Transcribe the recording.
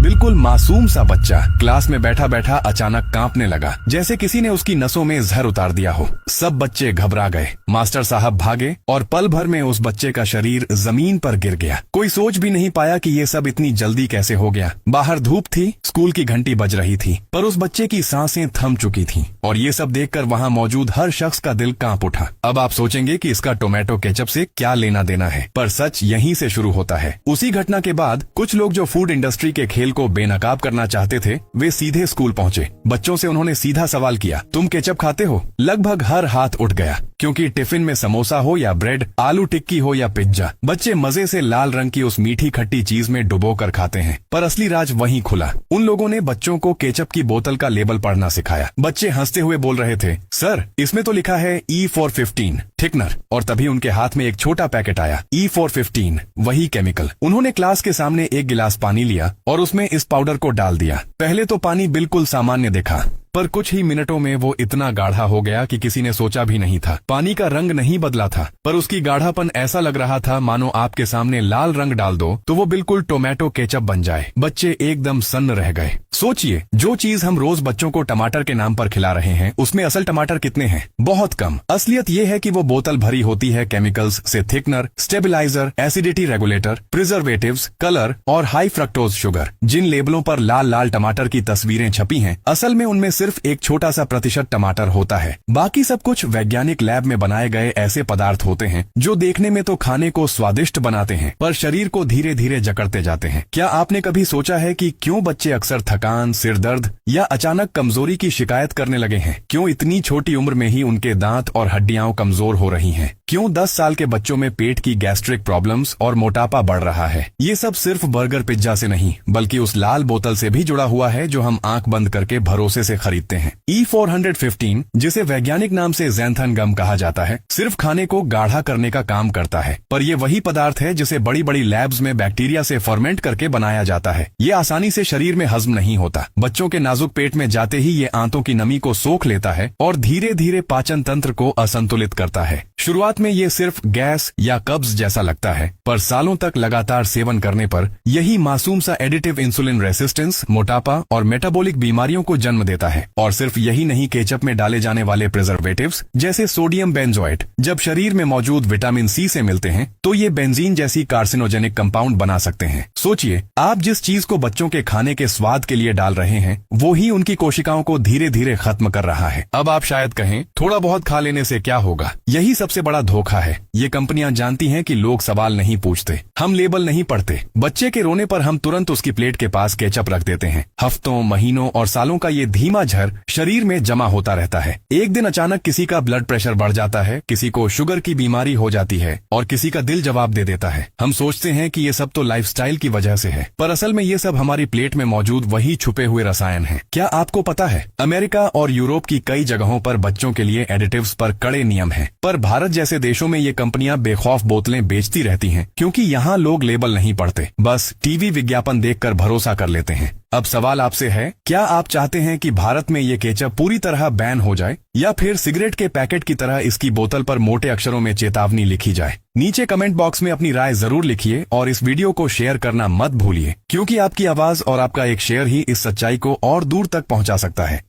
बिल्कुल मासूम सा बच्चा क्लास में बैठा बैठा अचानक कांपने लगा, जैसे किसी ने उसकी नसों में जहर उतार दिया हो। सब बच्चे घबरा गए। मास्टर साहब भागे और पल भर में उस बच्चे का शरीर जमीन पर गिर गया। कोई सोच भी नहीं पाया कि ये सब इतनी जल्दी कैसे हो गया। बाहर धूप थी, स्कूल की घंटी बज रही थी, पर उस बच्चे की सांसें थम चुकी थीं और ये सब देखकर वहां मौजूद हर शख्स का दिल कांप उठा। अब आप सोचेंगे कि इसका टोमेटो केचप से क्या लेना देना है, पर सच यहीं से शुरू होता है। उसी घटना के बाद कुछ लोग जो फूड इंडस्ट्री के खेल को बेनकाब करना चाहते थे, वे सीधे स्कूल पहुंचे। बच्चों से उन्होंने सीधा सवाल किया, तुम केचप खाते हो? लगभग हर हाथ उठ गया, क्योंकि टिफिन में समोसा हो या ब्रेड, आलू टिक्की हो या पिज्जा, बच्चे मजे से लाल रंग की उस मीठी खट्टी चीज में डुबो कर खाते हैं। पर असली राज वहीं खुला। उन लोगों ने बच्चों को केचप की बोतल का लेबल पढ़ना सिखाया। बच्चे हंसते हुए बोल रहे थे, सर इसमें तो लिखा है E for 15 थिकनर। और तभी उनके हाथ में एक छोटा पैकेट आया, E for 15, वही केमिकल। उन्होंने क्लास के सामने एक गिलास पानी लिया और उसमें इस पाउडर को डाल दिया। पहले तो पानी बिल्कुल सामान्य दिखा, पर कुछ ही मिनटों में वो इतना गाढ़ा हो गया कि किसी ने सोचा भी नहीं था। पानी का रंग नहीं बदला था, पर उसकी गाढ़ापन ऐसा लग रहा था मानो आपके सामने लाल रंग डाल दो तो वो बिल्कुल टोमेटो केचप बन जाए। बच्चे एकदम सन्न रह गए। सोचिए, जो चीज हम रोज बच्चों को टमाटर के नाम पर खिला रहे हैं, उसमें असल टमाटर कितने हैं? बहुत कम। असलियत ये है कि वो बोतल भरी होती है केमिकल्स से, thickener, stabiliser, acidity regulator, preservatives, colour और हाई फ्रक्टोज शुगर। जिन लेबलों पर लाल लाल टमाटर की तस्वीरें छपी हैं, असल में उनमें सिर्फ एक छोटा सा प्रतिशत टमाटर होता है। बाकी सब कुछ वैज्ञानिक लैब में बनाए गए ऐसे पदार्थ होते हैं जो देखने में तो खाने को स्वादिष्ट बनाते हैं, पर शरीर को धीरे धीरे जकड़ते जाते हैं। क्या आपने कभी सोचा है कि क्यों बच्चे अक्सर थकान, सिर दर्द या अचानक कमजोरी की शिकायत करने लगे हैं? क्यों इतनी छोटी उम्र में ही उनके दांत और हड्डियां कमजोर हो रही हैं? क्यों 10 साल के बच्चों में पेट की गैस्ट्रिक प्रॉब्लम्स और मोटापा बढ़ रहा है? ये सब सिर्फ बर्गर पिज्जा से नहीं, बल्कि उस लाल बोतल से भी जुड़ा हुआ है जो हम आंख बंद करके भरोसे से खरीदते हैं। E415, जिसे वैज्ञानिक नाम से ज़ैंथन गम कहा जाता है, सिर्फ खाने को गाढ़ा करने का काम करता है, पर यह वही पदार्थ है जिसे बड़ी बड़ी लैब्स में बैक्टीरिया से फर्मेंट करके बनाया जाता है। ये आसानी से शरीर में हजम नहीं होता। बच्चों के नाजुक पेट में जाते ही ये आंतों की नमी को सोख लेता है और धीरे धीरे पाचन तंत्र को असंतुलित करता है। शुरुआत में ये सिर्फ गैस या कब्ज जैसा लगता है, पर सालों तक लगातार सेवन करने पर यही मासूम सा एडिटिव इंसुलिन रेसिस्टेंस, मोटापा और मेटाबॉलिक बीमारियों को जन्म देता है। और सिर्फ यही नहीं, केचप में डाले जाने वाले प्रिजर्वेटिव्स जैसे सोडियम बेंजोएट जब शरीर में मौजूद विटामिन सी से मिलते हैं तो ये बेंजीन जैसी कार्सिनोजेनिक कंपाउंड बना सकते हैं। सोचिए, आप जिस चीज को बच्चों के खाने के स्वाद के लिए डाल रहे हैं, वो ही उनकी कोशिकाओं को धीरे धीरे खत्म कर रहा है। अब आप शायद कहें, थोड़ा बहुत खा लेने से क्या होगा? यही सबसे बड़ा धोखा है। ये कंपनियां जानती हैं कि लोग सवाल नहीं पूछते, हम लेबल नहीं पढ़ते। बच्चे के रोने पर हम तुरंत उसकी प्लेट के पास केचप रख देते हैं। हफ्तों, महीनों और सालों का ये धीमा जहर शरीर में जमा होता रहता है। एक दिन अचानक किसी का ब्लड प्रेशर बढ़ जाता है, किसी को शुगर की बीमारी हो जाती है और किसी का दिल जवाब दे देता है। हम सोचते हैं कि ये सब तो लाइफस्टाइल की वजह से है, पर असल में ये सब हमारी प्लेट में मौजूद वही छुपे हुए रसायन हैं। क्या आपको पता है, अमेरिका और यूरोप की कई जगहों पर बच्चों के लिए एडिटिव्स पर कड़े नियम हैं, पर भारत जैसे देशों में ये कंपनियां बेखौफ बोतलें बेचती रहती हैं, क्योंकि यहाँ लोग लेबल नहीं पढ़ते, बस टीवी विज्ञापन देखकर भरोसा कर लेते हैं। अब सवाल आपसे है, क्या आप चाहते हैं कि भारत में ये केचप पूरी तरह बैन हो जाए, या फिर सिगरेट के पैकेट की तरह इसकी बोतल पर मोटे अक्षरों में चेतावनी लिखी जाए? नीचे कमेंट बॉक्स में अपनी राय जरूर लिखिए और इस वीडियो को शेयर करना मत भूलिए, क्योंकि आपकी आवाज और आपका एक शेयर ही इस सच्चाई को और दूर तक पहुंचा सकता है।